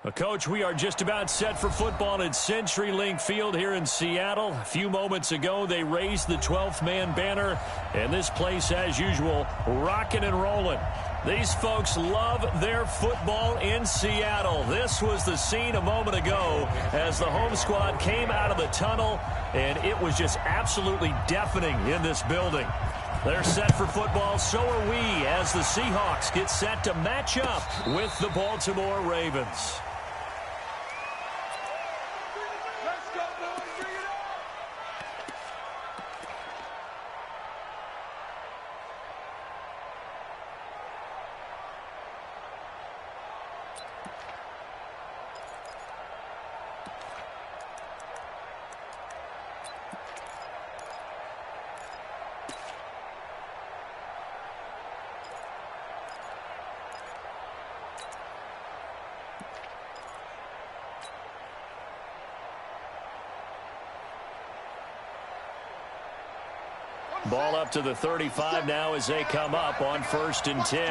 Well, Coach, we are just about set for football at CenturyLink Field here in Seattle. A few moments ago, they raised the 12th man banner, and this place, as usual, rocking and rolling. These folks love their football in Seattle. This was the scene a moment ago as the home squad came out of the tunnel, and it was just absolutely deafening in this building. They're set for football, so are we, as the Seahawks get set to match up with the Baltimore Ravens. Ball up to the 35 now as they come up on 1st and 10.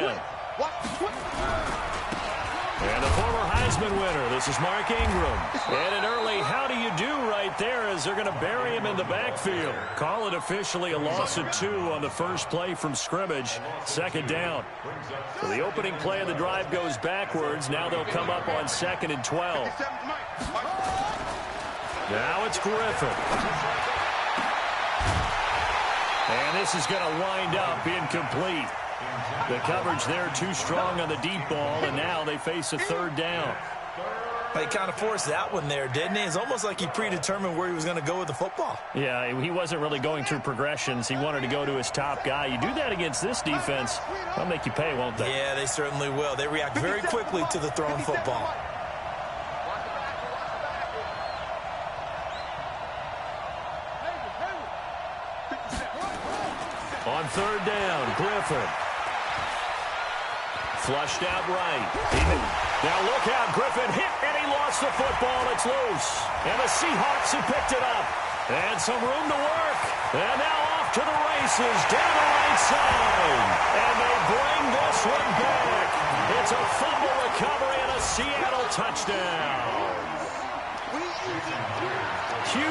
And the former Heisman winner, this is Mark Ingram. And an early how do you do right there as they're going to bury him in the backfield. Call it officially a loss of 2 on the first play from scrimmage. 2nd down. So the opening play of the drive goes backwards. Now they'll come up on 2nd and 12. Now it's Griffin. And this is going to wind up incomplete. The coverage there too strong on the deep ball, and now they face a 3rd down. He kind of forced that one there, didn't he? It's almost like he predetermined where he was going to go with the football. Yeah, he wasn't really going through progressions. He wanted to go to his top guy. You do that against this defense, they'll make you pay, won't they? Yeah, they certainly will. They react very quickly to the thrown football. On 3rd down, Griffin. Flushed out right. Now look out, Griffin hit and he lost the football. It's loose. And the Seahawks have picked it up. And some room to work. And now off to the races down the right side. And they bring this one back. It's a fumble recovery and a Seattle touchdown.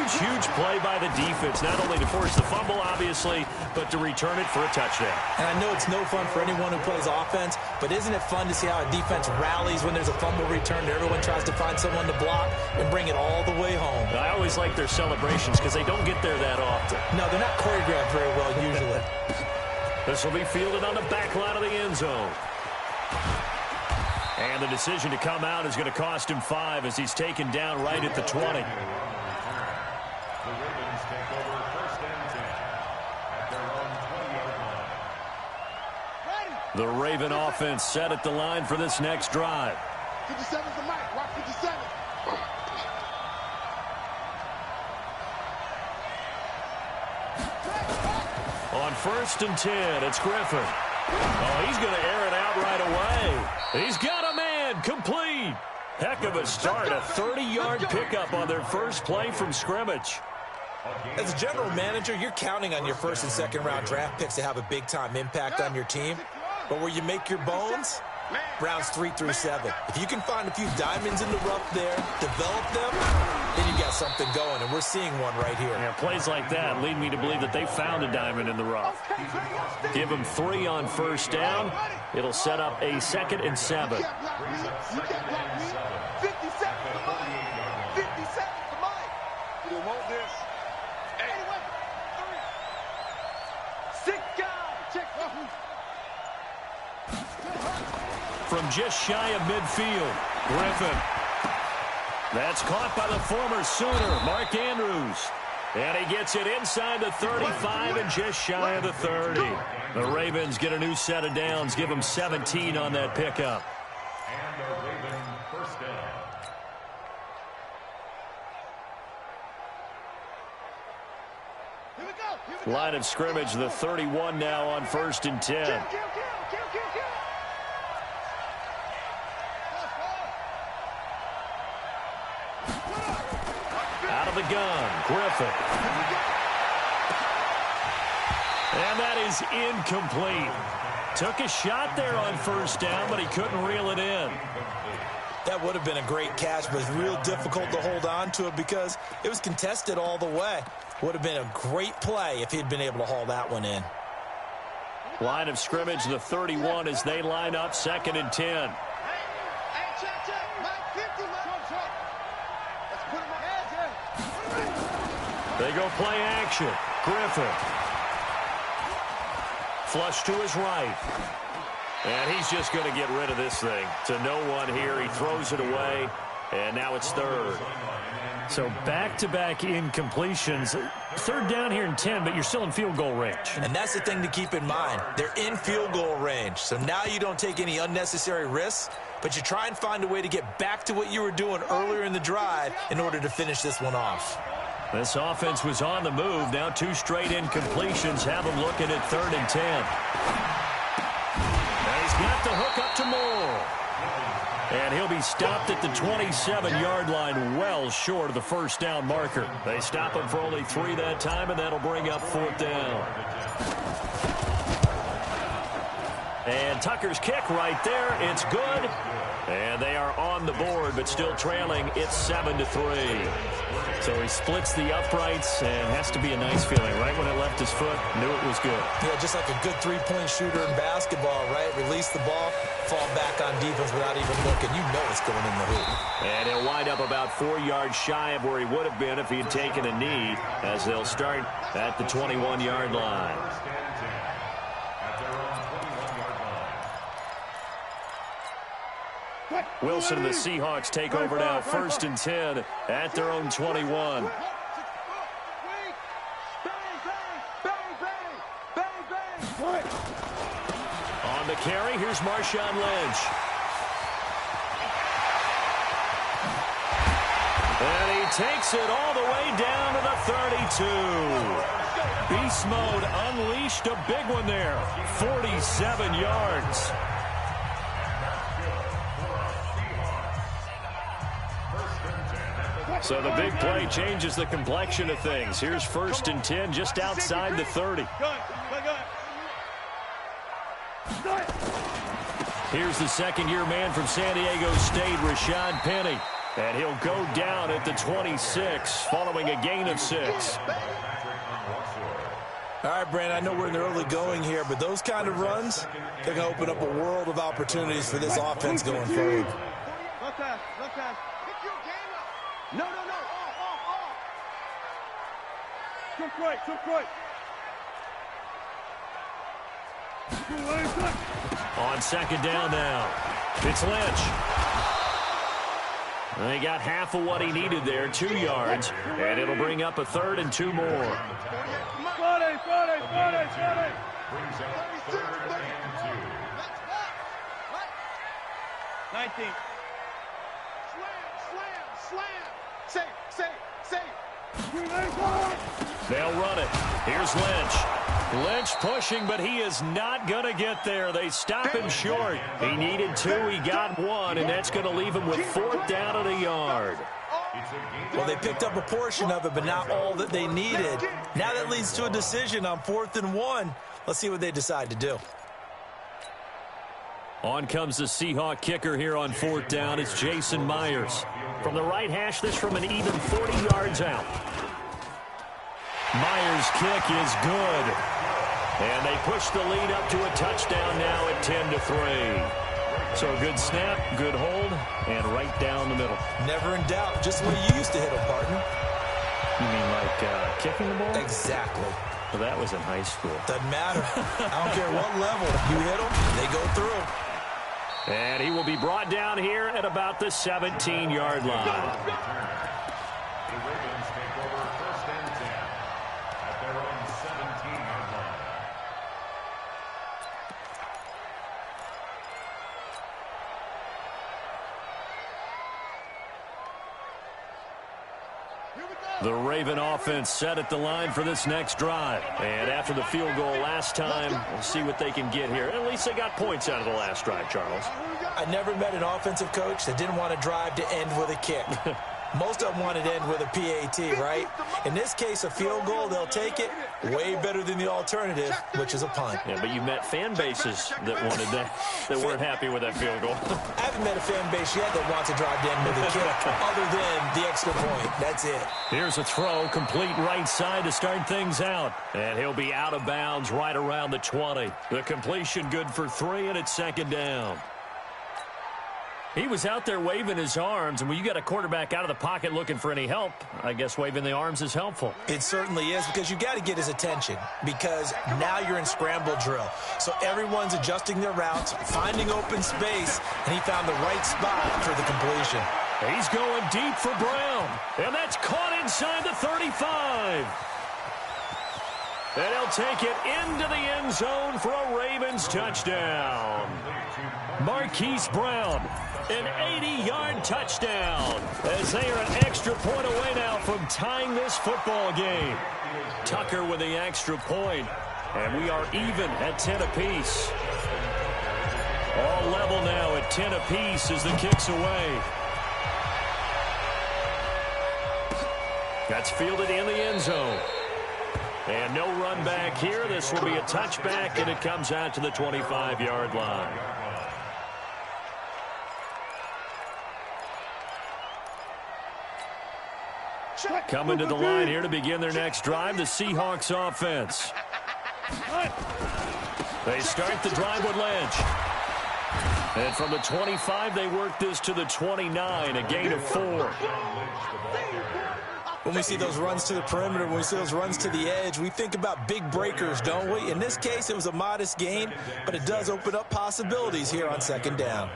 Huge play by the defense, not only to force the fumble, obviously, but to return it for a touchdown. And I know it's no fun for anyone who plays offense, but isn't it fun to see how a defense rallies when there's a fumble return and everyone tries to find someone to block and bring it all the way home? I always like their celebrations because they don't get there that often. No, they're not choreographed very well usually. This will be fielded on the back line of the end zone. And the decision to come out is going to cost him 5 as he's taken down right at the 20. The Ravens take over 1st and 10 at their own 20-yard line. The Raven offense set at the line for this next drive. 57's the mic. Watch 57. On 1st and 10, it's Griffin. Oh, he's going to air it out right away. He's got a man, complete. Heck of a start, a 30-yard pickup on their first play from scrimmage. As a general manager, you're counting on your 1st and 2nd round draft picks to have a big-time impact on your team. But where you make your bones, rounds 3 through 7. If you can find a few diamonds in the rough there, develop them, then you got something going, and we're seeing one right here. Yeah, plays like that lead me to believe that they found a diamond in the rough. Give them 3 on 1st down. It'll set up a 2nd and 7. From just shy of midfield, Griffin. That's caught by the former Sooner, Mark Andrews. And he gets it inside the 35 and just shy of the 30. The Ravens get a new set of downs, give them 17 on that pickup. And a Raven 1st down. Line of scrimmage, the 31 now on 1st and 10. Out of the gun, Griffin. And that is incomplete. Took a shot there on 1st down, but he couldn't reel it in. That would have been a great catch, but it's real difficult to hold on to it because it was contested all the way. Would have been a great play if he'd been able to haul that one in. Line of scrimmage, the 31 as they line up, 2nd and 10. They go play action. Griffin. Flush to his right. And he's just going to get rid of this thing. To no one here. He throws it away. And now it's 3rd. So back-to-back incompletions. 3rd down here in 10, but you're still in field goal range. And that's the thing to keep in mind. They're in field goal range. So now you don't take any unnecessary risks, but you try and find a way to get back to what you were doing earlier in the drive in order to finish this one off. This offense was on the move. Now 2 straight incompletions have them looking at 3rd and 10. And he's got the hook up to Moore. And he'll be stopped at the 27-yard line, well short of the 1st down marker. They stop him for only 3 that time, and that'll bring up 4th down. And Tucker's kick right there. It's good. And they are on the board, but still trailing. It's 7-3. So he splits the uprights, and has to be a nice feeling. Right when it left his foot, knew it was good. Yeah, just like a good three-point shooter in basketball, right? Release the ball, fall back on defense without even looking. You know it's going in the hoop. And he'll wind up about 4 yards shy of where he would have been if he had taken a knee, as they'll start at the 21-yard line. Wilson and the Seahawks take over now, 1st and 10 at their own 21. On the carry, here's Marshawn Lynch. And he takes it all the way down to the 32. Beast mode unleashed, a big one there. 47 yards. So the big play changes the complexion of things. Here's 1st and 10 just outside the 30. Here's the 2nd-year man from San Diego State, Rashad Penny. And he'll go down at the 26 following a gain of 6. All right, Brandon, I know we're in the early going here, but those kind of runs, they're going to open up a world of opportunities for this offense going forward. No. Took right. On 2nd down now, it's Lynch. And he got half of what he needed there, 2 yards, and it'll bring up a 3rd and 2 more. Friday. 19. Slam. Safe. They'll run it. Here's Lynch. Lynch pushing, but he is not going to get there. They stop him short. He needed 2. He got 1, and that's going to leave him with 4th down at a yard. Well, they picked up a portion of it, but not all that they needed. Now that leads to a decision on 4th and 1. Let's see what they decide to do. On comes the Seahawk kicker here on 4th down. It's Jason Myers. From the right hash, this from an even 40 yards out. Myers' kick is good. And they push the lead up to a touchdown now at 10-3. So a good snap, good hold, and right down the middle. Never in doubt. Just the way you used to hit them, partner. You mean like kicking the ball? Exactly. Well, that was in high school. Doesn't matter. I don't care what level. You hit them, they go through. And he will be brought down here at about the 17-yard line. The Ravens take over 1st and 10 at their own 17-yard line. The Raven offense set at the line for this next drive. And after the field goal last time, we'll see what they can get here. At least they got points out of the last drive, Charles. I never met an offensive coach that didn't want to drive to end with a kick. Most of them want it to end with a PAT, right? In this case, a field goal, they'll take it. Way better than the alternative, which is a punt. Yeah, but you met fan bases that wanted that, that weren't happy with that field goal. I haven't met a fan base yet that wants to drive to end with a kick other than the extra point. That's it. Here's a throw, complete right side to start things out. And he'll be out of bounds right around the 20. The completion good for 3, and it's second down. He was out there waving his arms, and when you got a quarterback out of the pocket looking for any help, I guess waving the arms is helpful. It certainly is, because you got to get his attention, because now you're in scramble drill. So everyone's adjusting their routes, finding open space, and he found the right spot for the completion. He's going deep for Brown, and that's caught inside the 35. And he'll take it into the end zone for a Ravens touchdown. Marquise Brown, an 80-yard touchdown, as they are an extra point away now from tying this football game. Tucker with the extra point, and we are even at 10 apiece. All level now at 10 apiece as the kick's away. That's fielded in the end zone. And no run back here. This will be a touchback, and it comes out to the 25-yard line. Coming to the line here to begin their next drive, the Seahawks offense. They start the drive with Lynch. And from the 25, they work this to the 29, a gain of 4. When we see those runs to the perimeter, when we see those runs to the edge, we think about big breakers, don't we? In this case, it was a modest gain, but it does open up possibilities here on second down.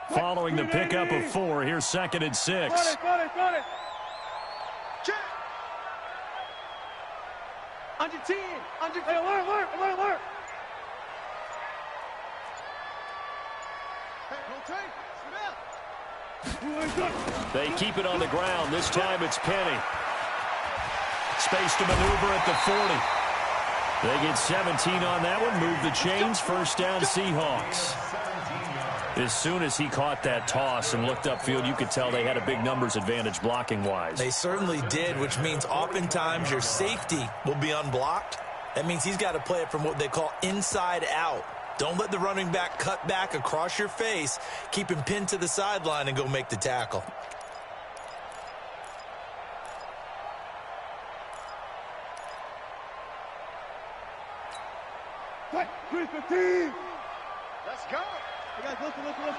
Following the pickup of 4, here's 2nd and 6. Got it. Check. Under 10. Hey, alert. Hey, They keep it on the ground. This time it's Penny. Space to maneuver at the 40. They get 17 on that one. Move the chains. First down, Seahawks. As soon as he caught that toss and looked upfield, you could tell they had a big numbers advantage blocking-wise. They certainly did, which means oftentimes your safety will be unblocked. That means he's got to play it from what they call inside out. Don't let the running back cut back across your face. Keep him pinned to the sideline and go make the tackle. let's go. Hey guys, listen.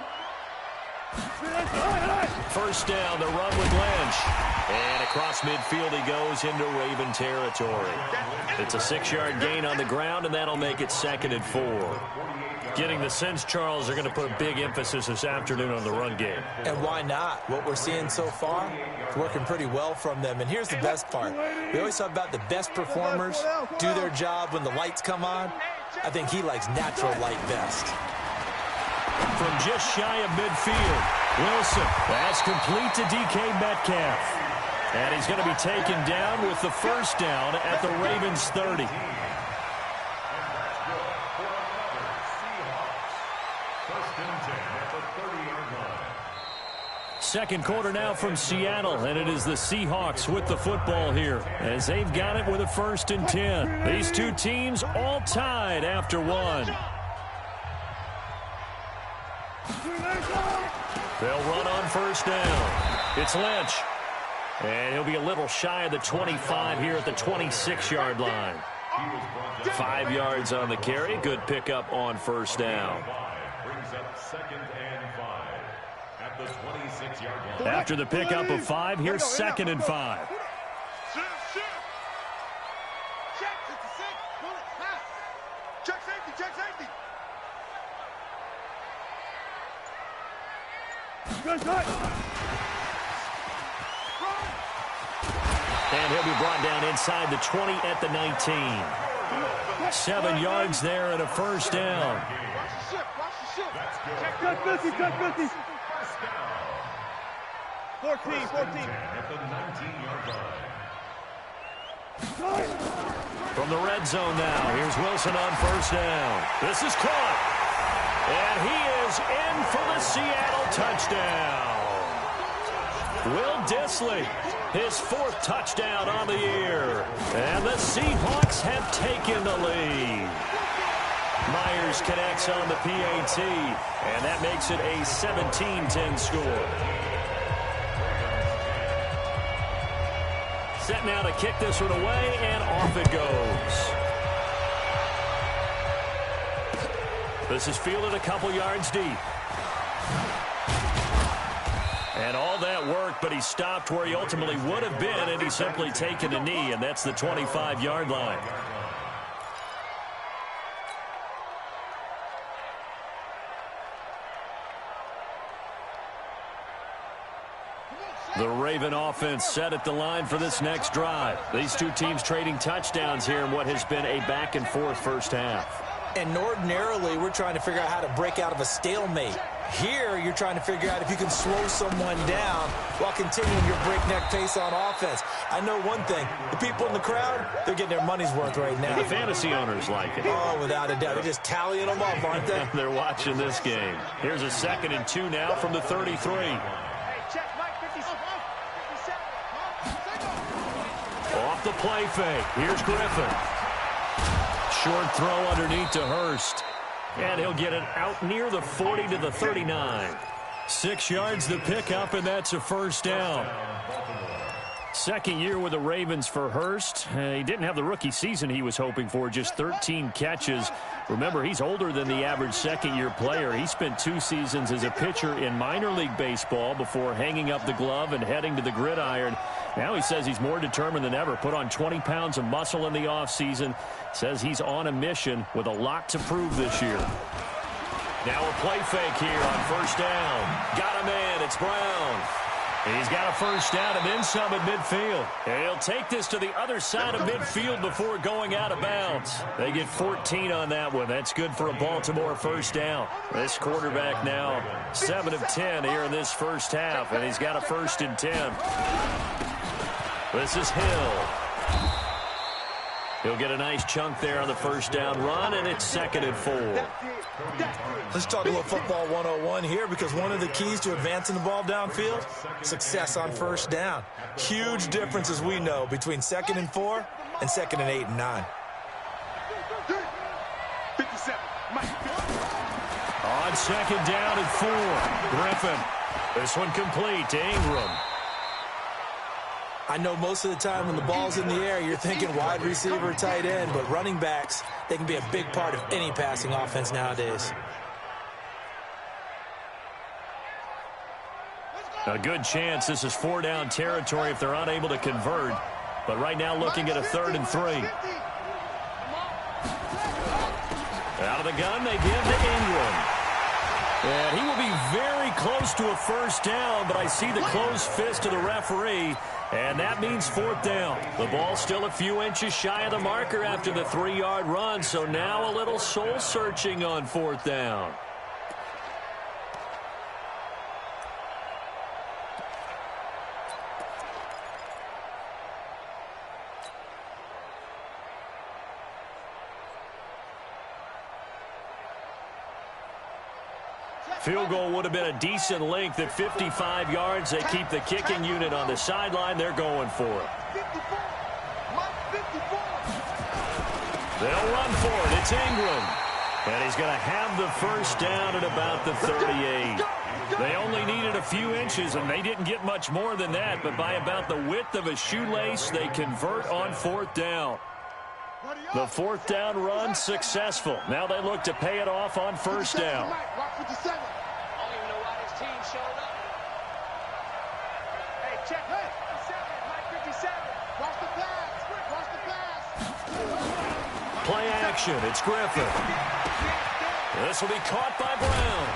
First down, the run with Lynch. And across midfield he goes into Raven territory. It's a 6-yard gain on the ground, and that'll make it 2nd and 4. Getting the sense, Charles, they're going to put a big emphasis this afternoon on the run game. And why not? What we're seeing so far, it's working pretty well from them. And here's the best part. We always talk about the best performers do their job when the lights come on. I think he likes natural light best. From just shy of midfield, Wilson. That's complete to DK Metcalf. And he's going to be taken down with the first down at the Ravens 30. Second quarter now from Seattle, and it is the Seahawks with the football here as they've got it with a 1st and 10. These two teams all tied after 1. They'll run on first down. It's Lynch. And he'll be a little shy of the 25 here at the 26-yard line. 5 yards on the carry. Good pickup on first down. Brings up 2nd and 5 at the 26-yard line. After the pickup of 5, here's 2nd and 5. Check safety. And he'll be brought down inside the 20 at the 19. 7 yards there and a first down. Watch the ship. Check 50. 14. At the 19-yard line. From the red zone now, here's Wilson on first down. This is caught. And he is in for the Seattle touchdown. Will Dissly, his fourth touchdown on the year. And the Seahawks have taken the lead. Myers connects on the PAT, and that makes it a 17-10 score. Set now to kick this one away, and off it goes. This is fielded a couple yards deep. And all that work, but he stopped where he ultimately would have been, and he's simply taken a knee, and that's the 25-yard line. The Raven offense set at the line for this next drive. These two teams trading touchdowns here in what has been a back-and-forth first half. And ordinarily, we're trying to figure out how to break out of a stalemate. Here, you're trying to figure out if you can slow someone down while continuing your breakneck pace on offense. I know one thing. The people in the crowd, they're getting their money's worth right now. And the fantasy owners like it. Oh, without a doubt. They're just tallying them up, aren't they? They're watching this game. Here's a 2nd and 2 now from the 33. Off the play fake. Here's Griffin. Short throw underneath to Hurst. And he'll get it out near the 40 to the 39. 6 yards the pickup, and that's a first down. Second year with the Ravens for Hurst. He didn't have the rookie season he was hoping for, just 13 catches. Remember, he's older than the average second-year player. He spent 2 seasons as a pitcher in minor league baseball before hanging up the glove and heading to the gridiron. Now he says he's more determined than ever. Put on 20 pounds of muscle in the offseason. Says he's on a mission with a lot to prove this year. Now a play fake here on first down. Got a man. It's Brown. He's got a first down and then some at midfield. He'll take this to the other side of midfield before going out of bounds. They get 14 on that one. That's good for a Baltimore first down. This quarterback now 7 of 10 here in this first half, and he's got a 1st and 10. This is Hill. He'll get a nice chunk there on the first down run, and it's 2nd and 4. Let's talk a little football 101 here, because one of the keys to advancing the ball downfield, success on first down. Huge difference, as we know, between 2nd and 4 and 2nd and 8 and 9. 57. On 2nd down and 4, Griffin. This one complete to Ingram. I know most of the time when the ball's in the air, you're thinking wide receiver, tight end, but running backs, they can be a big part of any passing offense nowadays. A good chance this is 4-down territory if they're unable to convert. But right now looking at a 3rd and 3. Out of the gun, they give to Ingram. And he will be very close to a first down, but I see the closed fist of the referee, and that means 4th down. The ball still a few inches shy of the marker after the 3-yard run, so now a little soul-searching on 4th down. Field goal would have been a decent length at 55 yards. They keep the kicking unit on the sideline. They're going for it. They'll run for it. It's Ingram. And he's going to have the first down at about the 38. They only needed a few inches, and they didn't get much more than that. But by about the width of a shoelace, they convert on 4th down. The 4th down run successful. Now they look to pay it off on first down. Play action. It's Griffin. This will be caught by Brown.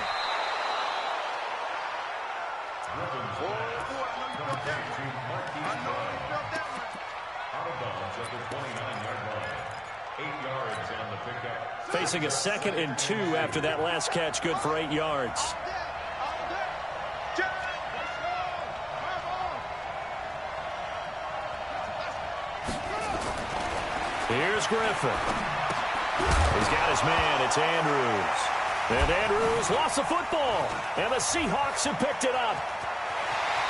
Out of bounds at the 29-yard line. 8 yards on the pickup. Facing a 2nd and 2 after that last catch, good for 8 yards. Here's Griffin. He's got his man. It's Andrews. And Andrews lost the football. And the Seahawks have picked it up.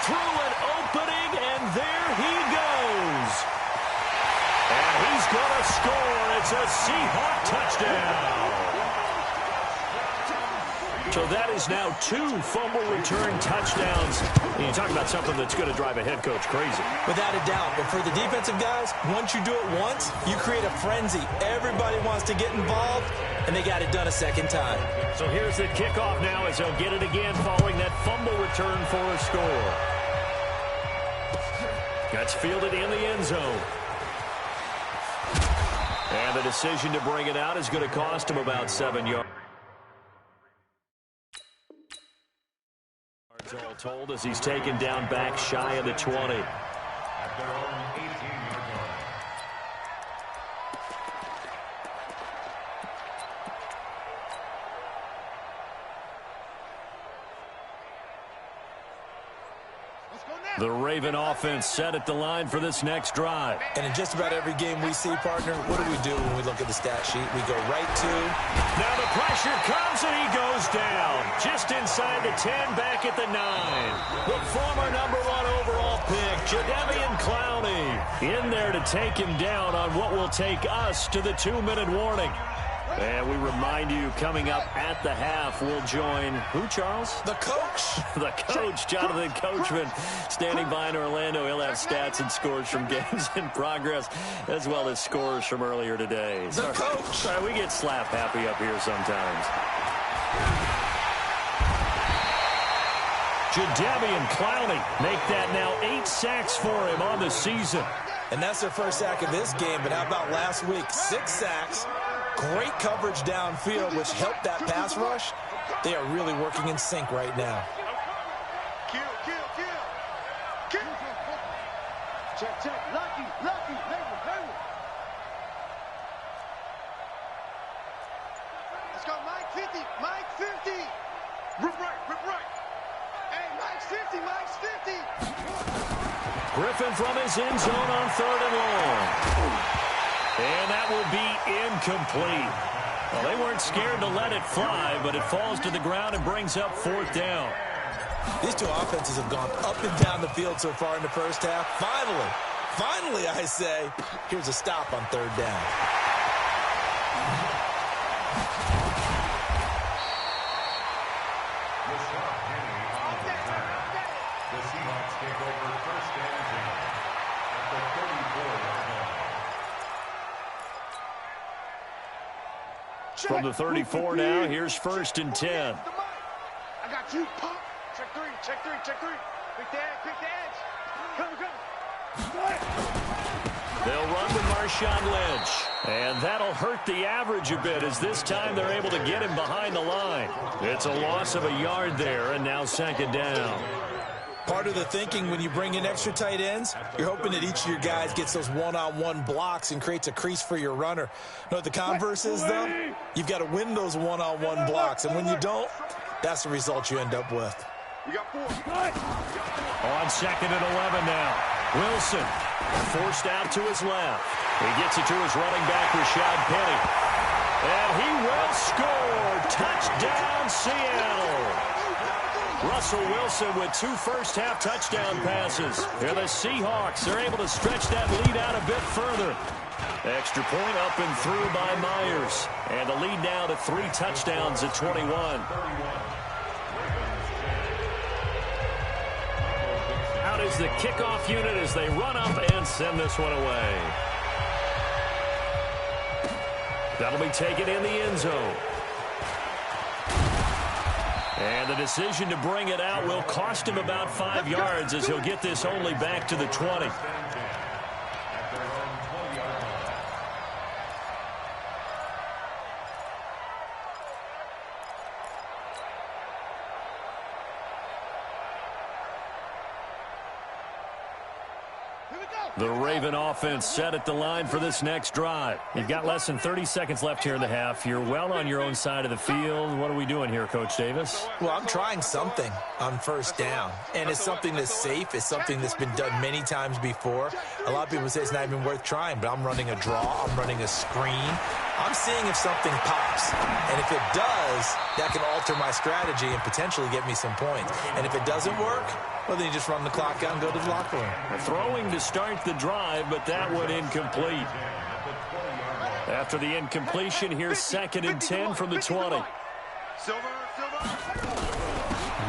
Through an opening, and there he goes. And he's going to score. It's a Seahawk touchdown. So that is now 2 fumble return touchdowns. And you talk about something that's going to drive a head coach crazy. Without a doubt. But for the defensive guys, once you do it once, you create a frenzy. Everybody wants to get involved, and they got it done a second time. So here's the kickoff now as they'll get it again following that fumble return for a score. That's fielded in the end zone. And the decision to bring it out is going to cost him about 7 yards. All told as he's taken down back shy of the 20. At their own 18-yard line. The Raven offense set at the line for this next drive. And in just about every game we see, partner, what do when we look at the stat sheet? We go right to... Now the pressure comes and he goes down. Just inside the 10, back at the 9. The former #1 overall pick, Jadeveon Clowney, in there to take him down on what will take us to the 2-minute warning. And we remind you, coming up at the half, we'll join, who, Charles? The coach. The coach, Jonathan Coachman, standing by in Orlando. He'll have stats and scores from games in progress, as well as scores from earlier today. The coach. Sorry, we get slap happy up here sometimes. Jadeveon Clowney make that now 8 sacks for him on the season. And that's their first sack of this game, but how about last week? 6 sacks. Great coverage downfield, which helped that pass rush. They are really working in sync right now. Kill. Check. Lucky. Hey. Let's go, Mike 50. Rip right. Hey, Mike's 50. Griffin from his end zone on 3rd and long. And that will be incomplete. Well, they weren't scared to let it fly, but it falls to the ground and brings up 4th down. These two offenses have gone up and down the field so far in the first half. Finally, I say, here's a stop on 3rd down. The Seahawks take over 1st and 10 at the 34-yard line. From the 34 now, here's 1st and 10. I got you. Pump. Check three. Quick the edge. Come. They'll run with Marshawn Lynch. And that'll hurt the average a bit as this time they're able to get him behind the line. It's a loss of a yard there, and now 2nd down. Part of the thinking when you bring in extra tight ends, you're hoping that each of your guys gets those one-on-one blocks and creates a crease for your runner. Know what the converse is, though? You've got to win those one-on-one blocks, and when you don't, that's the result you end up with. You got 4. On 2nd and 11 now. Wilson forced out to his left. He gets it to his running back, Rashad Penny. And he will score. Touchdown, Seattle. Russell Wilson with 2 first-half touchdown passes. And the Seahawks are able to stretch that lead out a bit further. Extra point up and through by Myers. And the lead now to 3 touchdowns at 21. Out is the kickoff unit as they run up and send this one away. That'll be taken in the end zone. And the decision to bring it out will cost him about 5 yards as he'll get this only back to the 20. The Raven offense set at the line for this next drive. You've got less than 30 seconds left here in the half. You're well on your own side of the field. What are we doing here, Coach Davis? Well, I'm trying something on first down, and it's something that's safe. It's something that's been done many times before. A lot of people say it's not even worth trying, but I'm running a draw. I'm running a screen. I'm seeing if something pops, and if it does, that can alter my strategy and potentially get me some points. And if it doesn't work, well, then you just run the clock out and go to the locker room. Throwing to start the drive, but that one incomplete. After the incompletion, here's 2nd and 10 from the 20.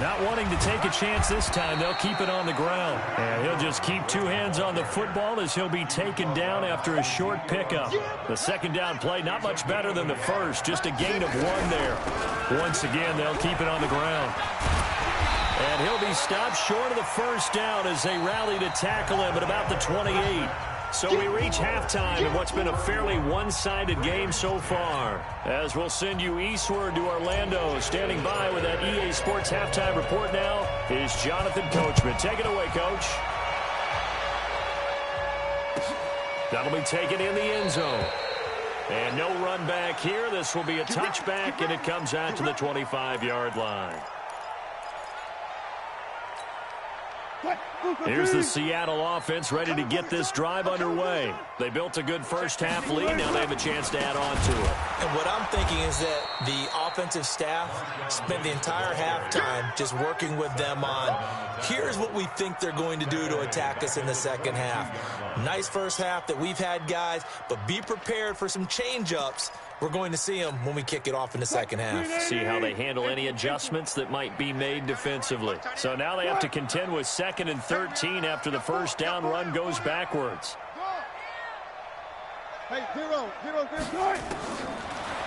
Not wanting to take a chance this time, they'll keep it on the ground. And he'll just keep 2 hands on the football as he'll be taken down after a short pickup. The second down play, not much better than the first, just a gain of 1 there. Once again, they'll keep it on the ground. And he'll be stopped short of the first down as they rally to tackle him at about the 28. So we reach halftime in what's been a fairly one-sided game so far. As we'll send you eastward to Orlando. Standing by with that EA Sports halftime report now is Jonathan Coachman. Take it away, Coach. That'll be taken in the end zone. And no run back here. This will be a touchback, and it comes out to the 25-yard line. Here's the Seattle offense ready to get this drive underway. They built a good first-half lead. Now they have a chance to add on to it. And what I'm thinking is that the offensive staff spent the entire halftime just working with them on, here's what we think they're going to do to attack us in the second half. Nice first half that we've had, guys, but be prepared for some change-ups. We're going to see them when we kick it off in the second half. See how they handle any adjustments that might be made defensively. So now they have to contend with 2nd and 13 after the first down run goes backwards. Hey, zero.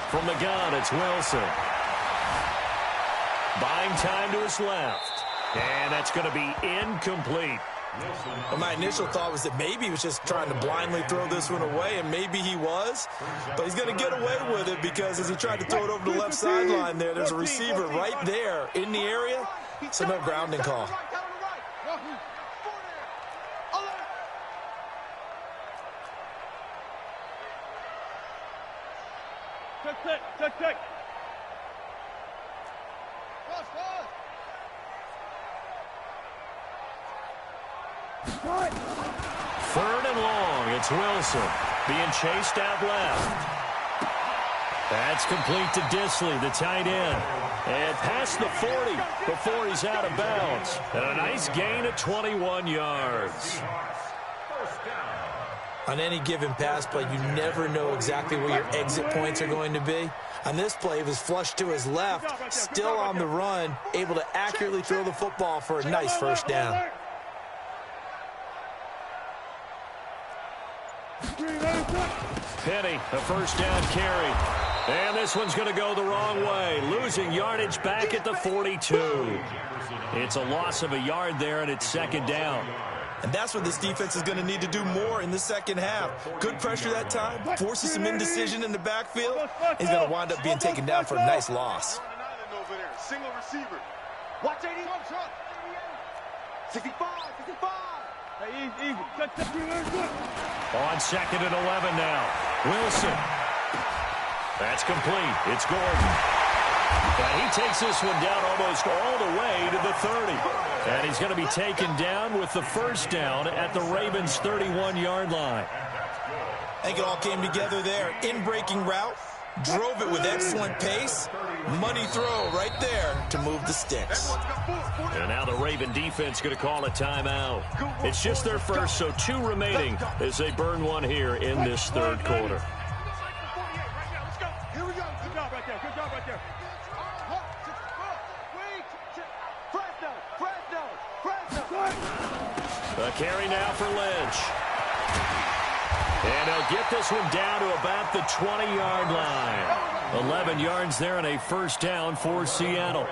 From the gun, it's Wilson. Buying time to his left. And that's going to be incomplete. Well, my initial thought was that maybe he was just trying to blindly throw this one away, and maybe he was. But he's going to get away with it because as he tried to throw it over the left sideline there's a receiver right there in the area, so no grounding call. Check. 3rd and long. It's Wilson being chased out left. That's complete to Disley, the tight end. And past the 40 before he's out of bounds. And a nice gain of 21 yards. On any given pass play, you never know exactly where your exit points are going to be. On this play, he was flushed to his left, still on the run, able to accurately throw the football for a nice first down. Penny, a first down carry. And this one's going to go the wrong way. Losing yardage back at the 42. It's a loss of a yard there, and it's 2nd down. And that's what this defense is going to need to do more in the second half. Good pressure that time, forces some indecision in the backfield. He's going to wind up being taken down for a nice loss. Single receiver. Watch 80. 65. Hey, easy. On 2nd and 11 now. Wilson. That's complete. It's Gordon. And he takes this one down almost all the way to the 30. And he's going to be taken down with the first down at the Ravens' 31-yard line. I think it all came together there. In-breaking route. Drove it with excellent pace. Money throw right there to move the sticks. And now the Raven defense going to call a timeout. It's just their first, so 2 remaining as they burn one here in this 3rd quarter. Here we go. Good job right there. A carry now for Lynch. And he'll get this one down to about the 20-yard line. 11 yards there and a first down for Seattle.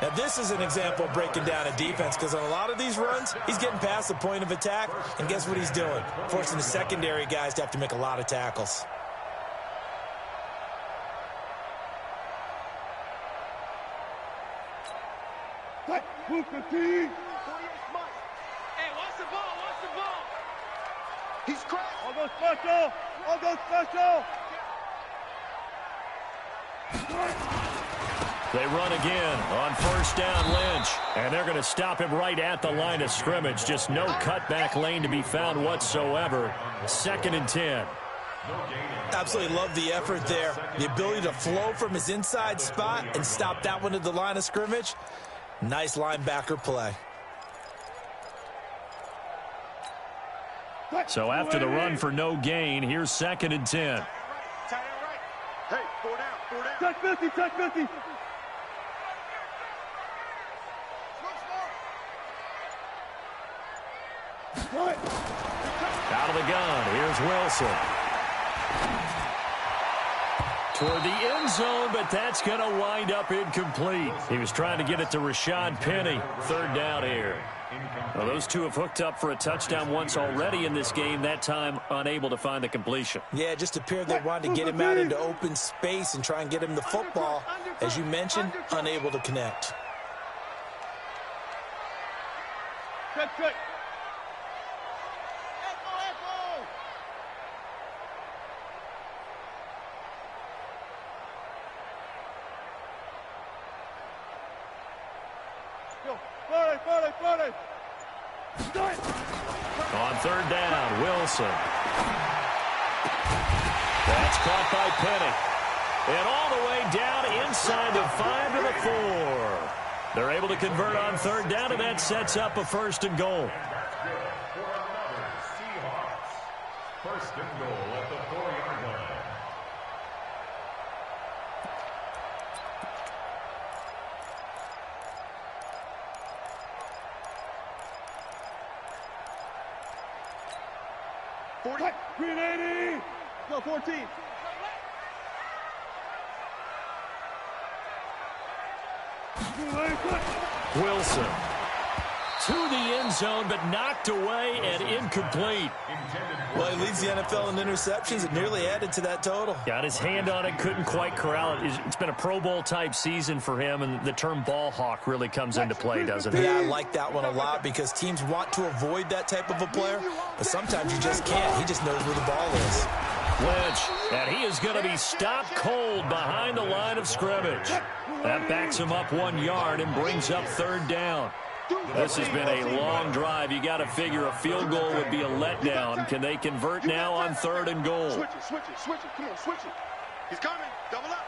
Now, this is an example of breaking down a defense because on a lot of these runs, he's getting past the point of attack, and guess what he's doing? Forcing the secondary guys to have to make a lot of tackles. Hey, watch the ball. He's cracked. I'll go special. I'll go special. They run again on first down, Lynch. And they're going to stop him right at the line of scrimmage. Just no cutback lane to be found whatsoever. 2nd and 10. Absolutely love the effort there. The ability to flow from his inside spot and stop that one at the line of scrimmage. Nice linebacker play. So after the run for no gain, here's 2nd and 10. Tight end right. Hey, 4 down, 4 down. Touch 50, touch 50. Out of the gun, here's Wilson. Toward the end zone, but that's going to wind up incomplete. He was trying to get it to Rashad Penny. 3rd down here. Well, those two have hooked up for a touchdown once already in this game, that time unable to find the completion. Yeah, it just appeared they wanted to get him out into open space and try and get him the football. As you mentioned, unable to connect. Check. On 3rd down, Wilson. That's caught by Penny. And all the way down inside the 5 to the 4. They're able to convert on 3rd down, and that sets up a 1st and goal. For another Seahawks. 1st and goal at the 4-yard line. Green 80. Go 14. Wilson to the end zone, but knocked away and incomplete. Well, he leads the NFL in interceptions. It nearly added to that total. Got his hand on it, couldn't quite corral it. It's been a Pro Bowl type season for him, and the term ball hawk really comes into play, doesn't it? Yeah, I like that one a lot because teams want to avoid that type of a player, but sometimes you just can't. He just knows where the ball is. Lynch, and he is going to be stopped cold behind the line of scrimmage. That backs him up 1 yard and brings up 3rd down. This has been a long drive. You got to figure a field goal would be a letdown. Can they convert now on 3rd and goal? Switch it. Come on, switch it. He's coming. Double up.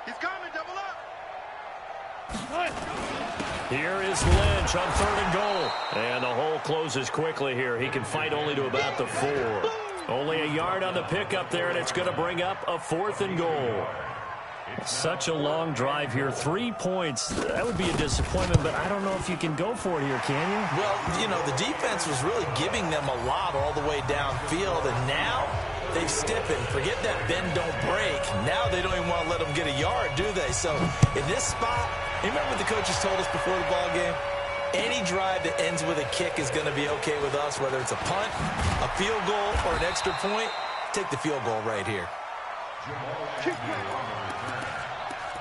He's coming. Double up. Here is Lynch on 3rd and goal. And the hole closes quickly here. He can fight only to about the 4. Only a yard on the pickup there, and it's going to bring up a 4th and goal. Such a long drive here. 3 points. That would be a disappointment, but I don't know if you can go for it here, can you? Well, you know, the defense was really giving them a lot all the way downfield, and now they've stiffened. Forget that bend, don't break. Now they don't even want to let them get a yard, do they? So in this spot, remember what the coaches told us before the ball game? Any drive that ends with a kick is going to be okay with us, whether it's a punt, a field goal, or an extra point. Take the field goal right here. The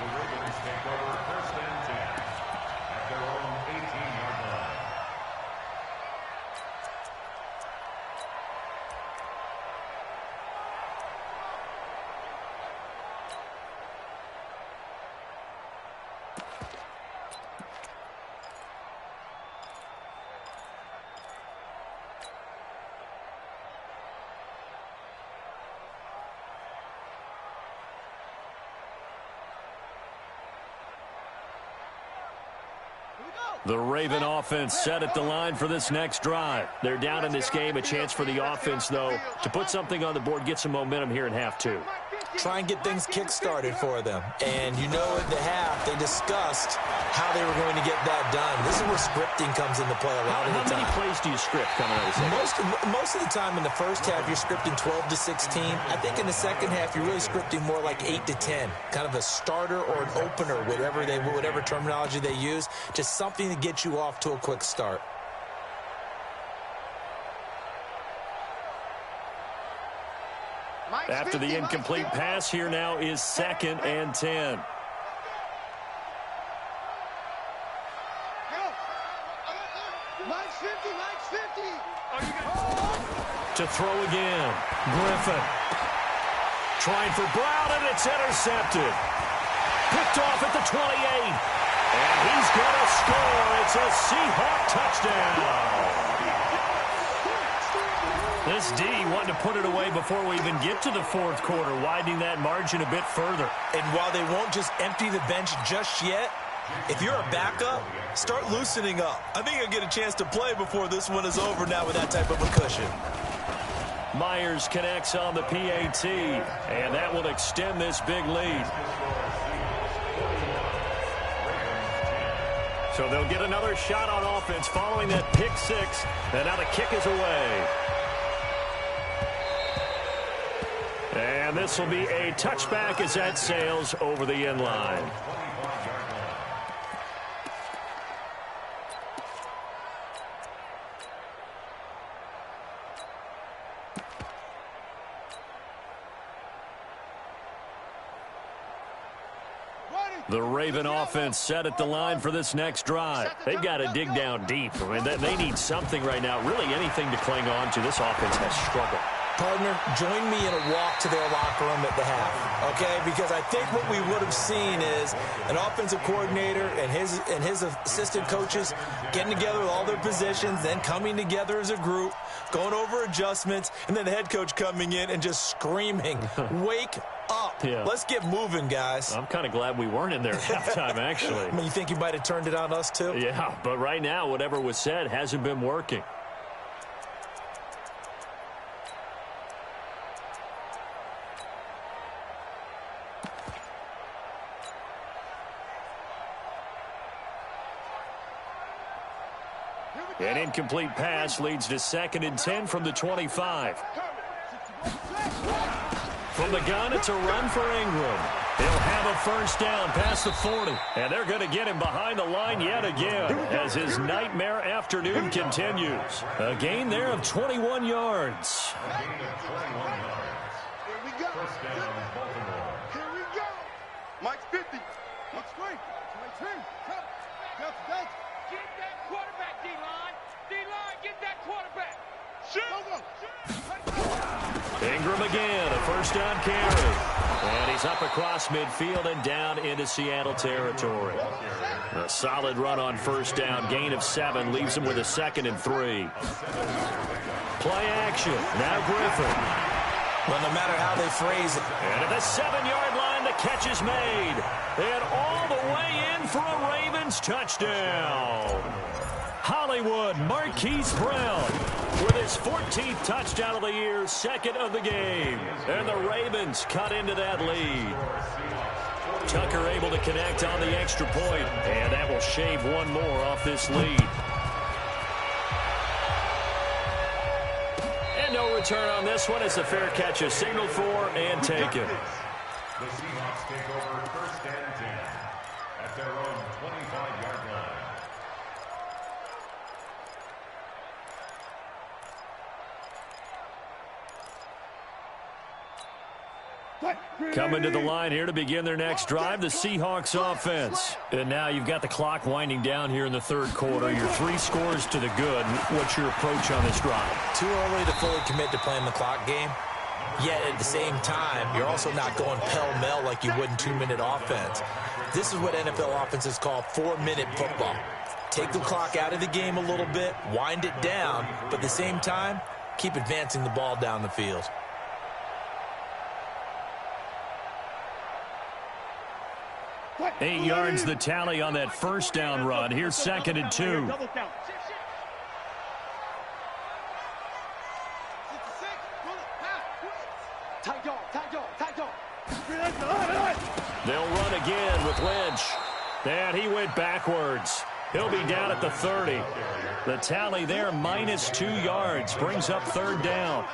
Ravens take over 1st and 10 at their own 18-yard line. The Raven offense set at the line for this next drive. They're down in this game. A chance for the offense, though, to put something on the board, get some momentum here in half 2. Try and get things kick-started for them. And you know at the half, they discussed how they were going to get that done. This is where scripting comes into play a lot of the time. How many plays do you script coming out of the second? Most of the time in the first half, you're scripting 12 to 16. I think in the second half, you're really scripting more like 8 to 10. Kind of a starter or an opener, whatever terminology they use. Just something to get you off to a quick start. After the incomplete pass, here now is 2nd and 10. to throw again. Griffin. Trying for Brown, and it's intercepted. Picked off at the 28. And he's going to score. It's a Seahawk touchdown. This D wanting to put it away before we even get to the fourth quarter, widening that margin a bit further. And while they won't just empty the bench just yet, if you're a backup, start loosening up. I think you'll get a chance to play before this one is over now with that type of a cushion. Myers connects on the PAT, and that will extend this big lead. So they'll get another shot on offense following that pick six, and now the kick is away. And this will be a touchback as that sails over the end line. The Raven offense set at the line for this next drive. They've got to dig down deep. I mean, they need something right now, really anything to cling on to. This offense has struggled. Partner, join me in a walk to their locker room at the half, okay? Because I think what we would have seen is an offensive coordinator and his assistant coaches getting together with all their positions, then coming together as a group, going over adjustments, and then the head coach coming in and just screaming, wake up. Yeah. Let's get moving, guys. I'm kind of glad we weren't in there at halftime, actually. I mean, you think you might have turned it on us, too? Yeah, but right now, whatever was said hasn't been working. An incomplete pass leads to 2nd and 10 from the 25. From the gun, it's a run for Ingram. He'll have a first down past the 40. And they're going to get him behind the line yet again as his nightmare afternoon continues. A gain there of 21 yards. Here we go. Here we go. Mike's 50. Mike's 20. 23. Delta. Get that quarterback, D-line. D-line, get that quarterback. Shoot. Ingram again, a first down carry. And he's up across midfield and down into Seattle territory. A solid run on first down. Gain of 7 leaves him with a 2nd and 3. Play action. Now Griffin. Well, no matter how they phrase it. And at the 7-yard line, the catch is made. And all the way in for a Ravens touchdown. Hollywood Marquise Brown with his 14th touchdown of the year, 2nd of the game. And the Ravens cut into that lead. Tucker able to connect on the extra point, and that will shave one more off this lead. And no return on this one. It's a fair catch, a signal for and taken. The Seahawks take over 1st and 10 at their own 25-yard line. Coming to the line here to begin their next drive, the Seahawks offense. And now you've got the clock winding down here in the 3rd quarter. Your 3 scores to the good. What's your approach on this drive? Too early to fully commit to playing the clock game. Yet at the same time, you're also not going pell-mell like you would in 2-minute offense. This is what NFL offenses call 4-minute football. Take the clock out of the game a little bit, wind it down, but at the same time, keep advancing the ball down the field. Eight yards the tally on that first down run. Here's 2nd and 2. They'll run again with Lynch. And he went backwards. He'll be down at the 30. The tally there, -2 yards, brings up 3rd down.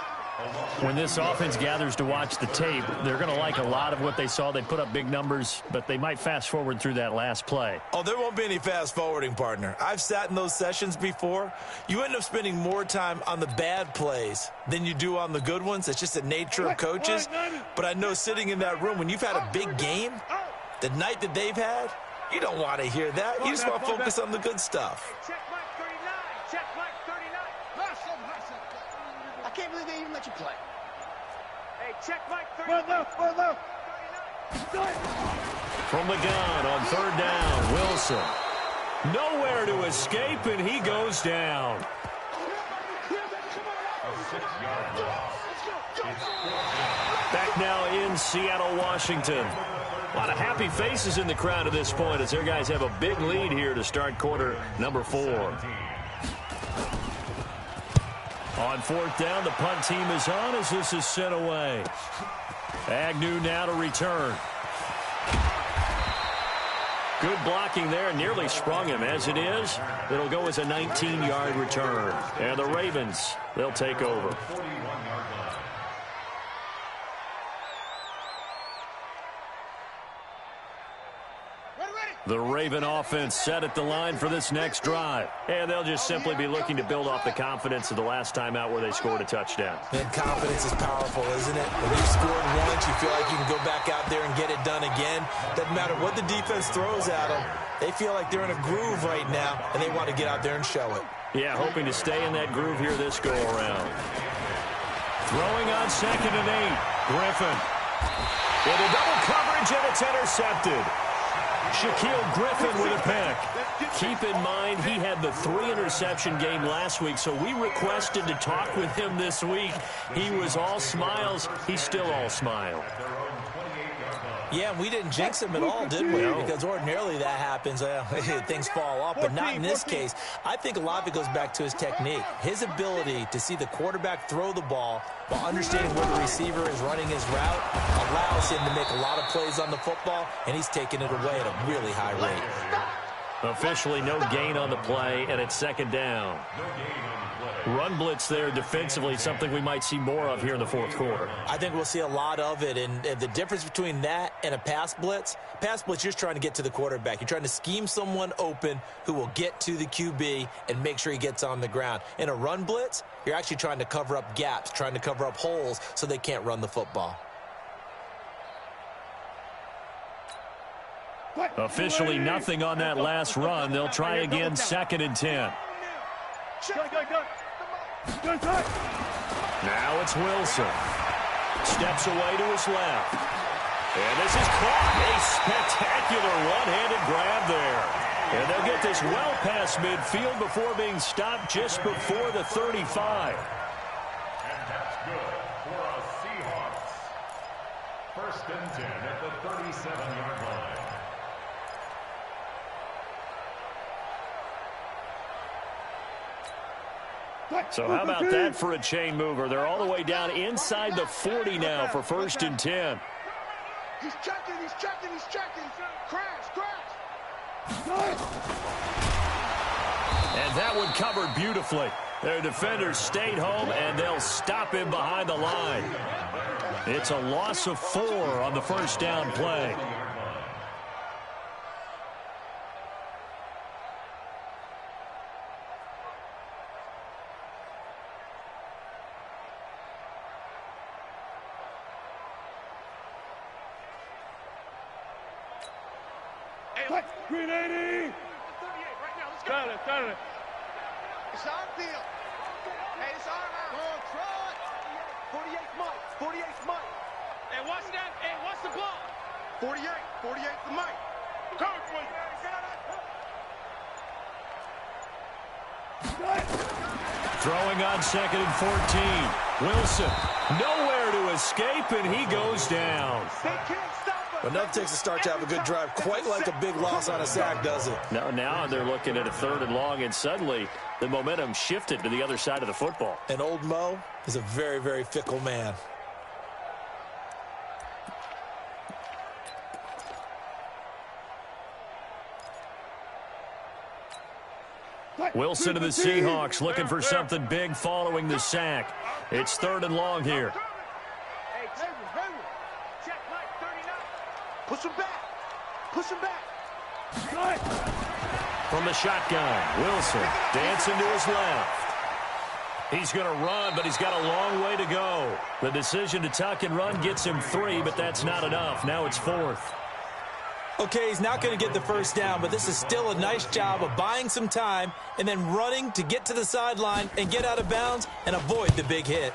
When this offense gathers to watch the tape, they're going to like a lot of what they saw. They put up big numbers, but they might fast forward through that last play. Oh, there won't be any fast forwarding, partner. I've sat in those sessions before. You end up spending more time on the bad plays than you do on the good ones. It's just the nature of coaches. But I know sitting in that room, when you've had a big game, the night that they've had, you don't want to hear that. You just want to focus on the good stuff. Check Mike 39. Check Mike 39. can't believe they even let you play. Hey, check Mike 30. Run left. From the gun on third down, Wilson. Nowhere to escape, and he goes down. Back now in Seattle, Washington. A lot of happy faces in the crowd at this point as their guys have a big lead here to start quarter number 4. On fourth down, the punt team is on as this is sent away. Agnew now to return. Good blocking there, nearly sprung him. As it is, it'll go as a 19-yard return. And the Ravens, they'll take over. The Raven offense set at the line for this next drive. And they'll just simply be looking to build off the confidence of the last time out where they scored a touchdown. And confidence is powerful, isn't it? When you've scored once, you feel like you can go back out there and get it done again. Doesn't matter what the defense throws at them. They feel like they're in a groove right now, and they want to get out there and show it. Yeah, hoping to stay in that groove here this go-around. Throwing on 2nd and 8. Griffin. Into double coverage, and it's intercepted. Shaquille Griffin with a pick. Keep in mind, he had the 3-interception game last week, so we requested to talk with him this week. He was all smiles. He's still all smile. Yeah, and we didn't jinx him at all, did we? No. Because ordinarily that happens. Things fall off, but not in this case. I think a lot of it goes back to his technique. His ability to see the quarterback throw the ball while understanding where the receiver is running his route allows him to make a lot of plays on the football, and he's taking it away at a really high rate. Officially no gain on the play, and it's 2nd down. Run blitz there defensively, something we might see more of here in the fourth quarter. I think we'll see a lot of it, and the difference between that and a pass blitz, you're just trying to get to the quarterback. You're trying to scheme someone open who will get to the QB and make sure he gets on the ground. In a run blitz, you're actually trying to cover up gaps, trying to cover up holes so they can't run the football. Officially nothing on that last run. They'll try again, 2nd and 10. Now it's Wilson. Steps away to his left. And this is caught. A spectacular one-handed grab there. And they'll get this well past midfield before being stopped just before the 35. And that's good for a Seahawks. 1st and 10 at the 37-yard line. So how about that for a chain mover? They're all the way down inside the 40 now for 1st and 10. He's checking. Crash. And that one covered beautifully. Their defenders stayed home, and they'll stop him behind the line. It's a loss of 4 on the 1st down play. Green 80. 38 right now. Let's go. Got it. It's our field. Hey, it's our house. Go on, 48's Mike. Hey, watch that. Hey, watch the ball. 48 the Mike. Cover, please. Throwing on 2nd and 14. Wilson, nowhere to escape, and he goes down. They can't stop us. Enough takes to start to have a good drive, quite like a big loss on a sack, does it? Now they're looking at a 3rd and long, and suddenly the momentum shifted to the other side of the football. And old Mo is a very, very fickle man. Wilson of the Seahawks looking for something big following the sack. It's 3rd and long here. Hey, check Mike 39. Push him back. From the shotgun, Wilson dancing to his left. He's going to run, but he's got a long way to go. The decision to tuck and run gets him 3, but that's not enough. Now it's 4th. Okay, he's not going to get the first down, but this is still a nice job of buying some time and then running to get to the sideline and get out of bounds and avoid the big hit.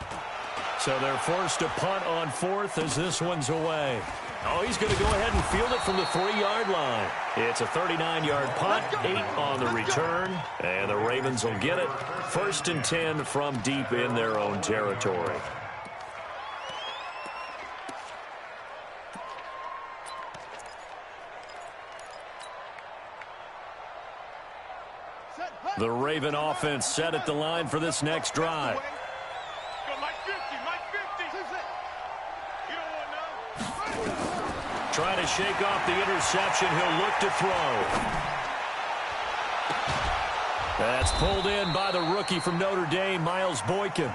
So they're forced to punt on 4th as this one's away. Oh, he's going to go ahead and field it from the 3-yard line. It's a 39-yard punt, 8 on the return, and the Ravens will get it. 1st and 10 from deep in their own territory. The Raven offense set at the line for this next drive. Trying to shake off the interception. He'll look to throw. That's pulled in by the rookie from Notre Dame, Miles Boykin.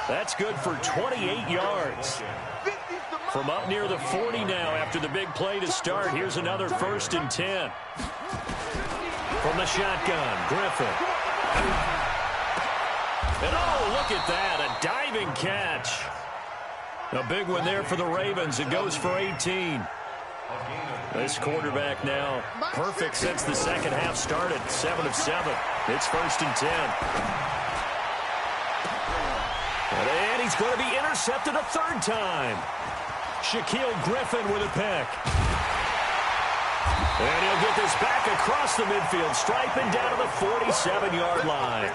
That's good for 28 yards. From up near the 40 now after the big play to start. Here's another 1st and 10. From the shotgun, Griffin. And oh, look at that, a diving catch. A big one there for the Ravens. It goes for 18. This quarterback now perfect since the second half started. 7 of 7. It's 1st and 10. And he's going to be intercepted a 3rd time. Shaquille Griffin with a pick. And he'll get this back across the midfield stripe and down to the 47-yard line.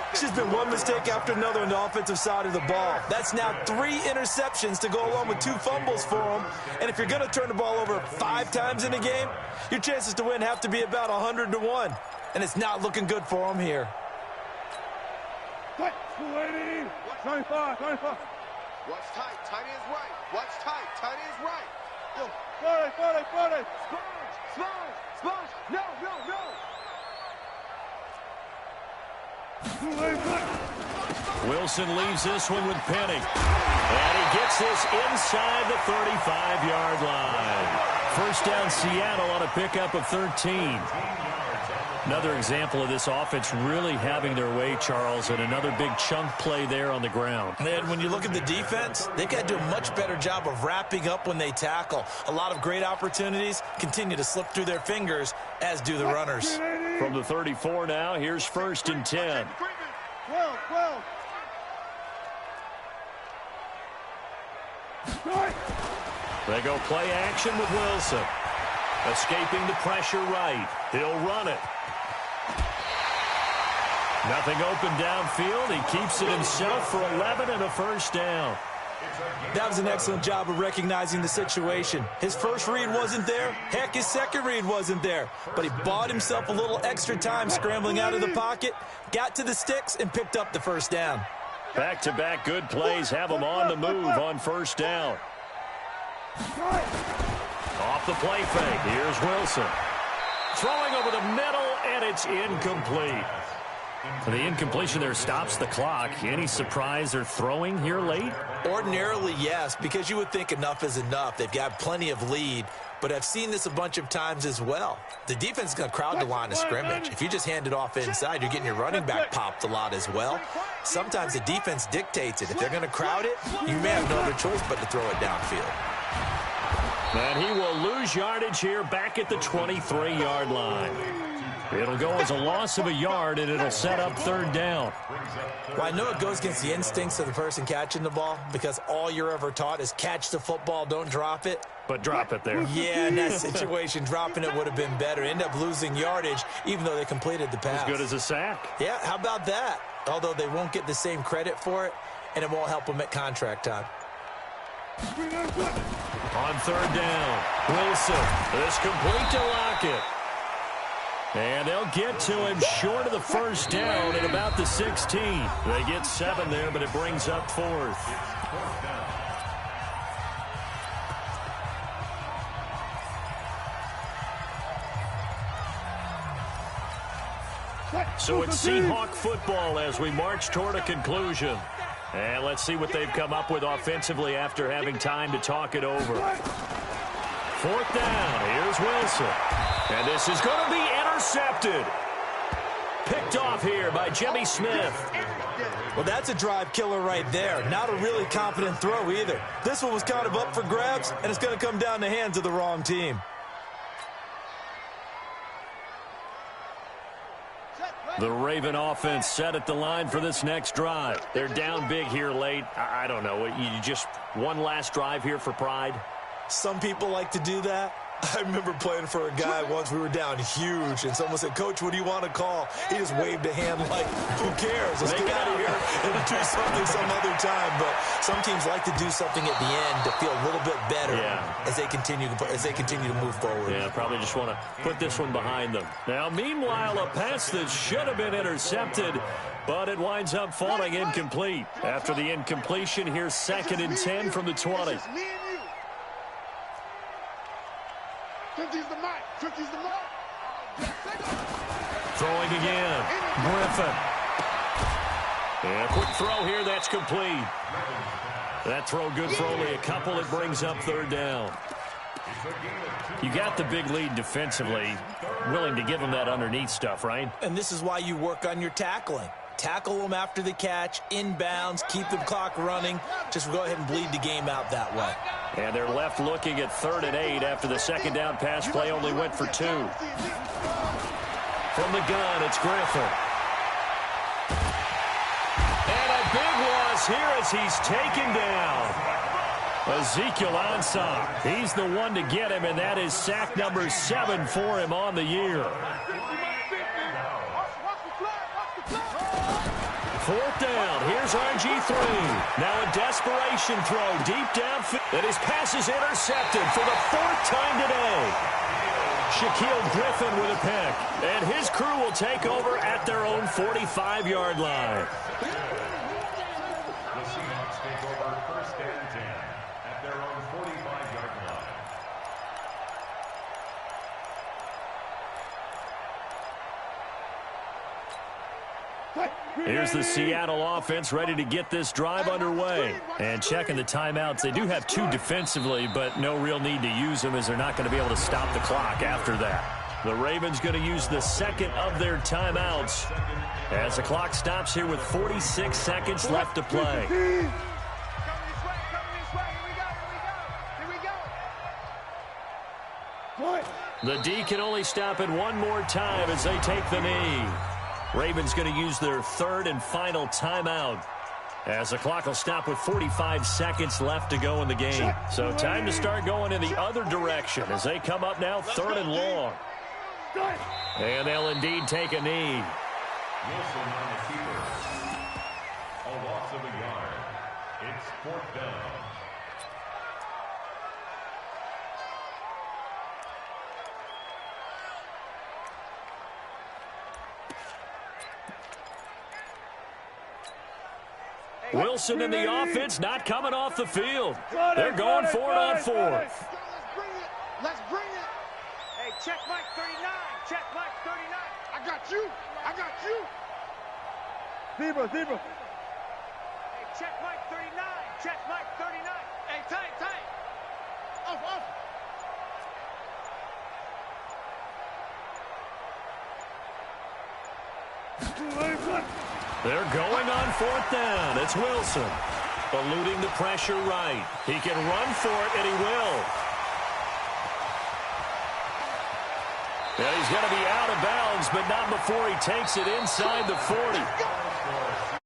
It's just been one mistake after another on the offensive side of the ball. That's now 3 interceptions to go along with 2 fumbles for him. And if you're going to turn the ball over 5 times in a game, your chances to win have to be about 100 to 1. And it's not looking good for him here. 25. Watch tight. Tight is right. Watch tight. Tight is right. Yo, 40. Smash. No. Wilson leaves this one with Penny. And he gets this inside the 35-yard line. 1st down Seattle on a pickup of 13. Another example of this offense really having their way, Charles, and another big chunk play there on the ground. And when you look at the defense, they've got to do a much better job of wrapping up when they tackle. A lot of great opportunities continue to slip through their fingers, as do the runners. From the 34 now, here's 1st and 10. 12. They go play action with Wilson. Escaping the pressure right. He'll run it. Nothing open downfield. He keeps it himself for 11 and a 1st down. That was an excellent job of recognizing the situation. His first read wasn't there. Heck, his second read wasn't there. But he bought himself a little extra time scrambling out of the pocket, got to the sticks, and picked up the 1st down. Back-to-back good plays have him on the move on 1st down. Off the play fake. Here's Wilson. Throwing over the middle, and it's incomplete. The incompletion there stops the clock. Any surprise they're throwing here late? Ordinarily, yes, because you would think enough is enough. They've got plenty of lead, but I've seen this a bunch of times as well. The defense is going to crowd the line of scrimmage. If you just hand it off inside, you're getting your running back popped a lot as well. Sometimes the defense dictates it. If they're going to crowd it, you may have no other choice but to throw it downfield. And he will lose yardage here back at the 23-yard line. It'll go as a loss of a yard, and it'll set up 3rd down. Well, I know it goes against the instincts of the person catching the ball because all you're ever taught is catch the football, don't drop it. But drop it there. Yeah, in that situation, dropping it would have been better. End up losing yardage, even though they completed the pass. As good as a sack. Yeah, how about that? Although they won't get the same credit for it, and it won't help them at contract time. On 3rd down, Wilson is complete to Lockett. And they'll get to him short of the 1st down at about the 16. They get 7 there, but it brings up 4th. So it's Seahawk football as we march toward a conclusion. And let's see what they've come up with offensively after having time to talk it over. 4th down. Here's Wilson. And this is going to be intercepted. Picked off here by Jimmy Smith. Well, that's a drive killer right there. Not a really confident throw either. This one was kind of up for grabs, and it's going to come down the hands of the wrong team. The Raven offense set at the line for this next drive. They're down big here late. I don't know. You just one last drive here for pride? Some people like to do that. I remember playing for a guy once. We were down huge, and someone said, "Coach, what do you want to call?" He just waved a hand like, "Who cares? Let's get out of here and do something some other time." But some teams like to do something at the end to feel a little bit better as they continue to move forward. Yeah, probably just want to put this one behind them. Now, meanwhile, a pass that should have been intercepted, but it winds up falling incomplete. After the incompletion, here's 2nd and 10 from the 20. 50's the mic. 50's the mic. Throwing again. Griffin. And a quick throw here. That's complete. That throw good for only a couple. It brings up 3rd down. You got the big lead defensively. Willing to give them that underneath stuff, right? And this is why you work on your tackling. Tackle them after the catch, inbounds, keep the clock running. Just go ahead and bleed the game out that way. And they're left looking at 3rd and 8 after the 2nd down pass play only went for 2. From the gun, it's Griffin. And a big loss here as he's taken down. Ezekiel Ansah. He's the one to get him, and that is sack number 7 for him on the year. 4th down. Here's RG3. Now a desperation throw deep downfield. And his pass is intercepted for the 4th time today. Shaquille Griffin with a pick. And his crew will take over at their own 45-yard line. The Seahawks take over 1st and 10 at their own 45-yard line. Here's the Seattle offense ready to get this drive underway. And checking the timeouts. They do have 2 defensively, but no real need to use them as they're not going to be able to stop the clock after that. The Ravens going to use the 2nd of their timeouts as the clock stops here with 46 seconds left to play. Here we go. The D can only stop it one more time as they take the knee. Ravens going to use their 3rd and final timeout as the clock will stop with 45 seconds left to go in the game. So time to start going in the other direction as they come up now 3rd and long. And they'll indeed take a knee. Wilson on the keeper. A loss of a yard. It's 4th down. Wilson in the offense not coming off the field. They're going for it on 4th. Let's bring it. Hey, check Mike 39. Check Mike 39. I got you. I got you. Zebra. Hey, check Mike 39. Check Mike 39. Hey, tight. Off. They're going on 4th down. It's Wilson. Eluding the pressure right. He can run for it, and he will. And he's going to be out of bounds, but not before he takes it inside the 40.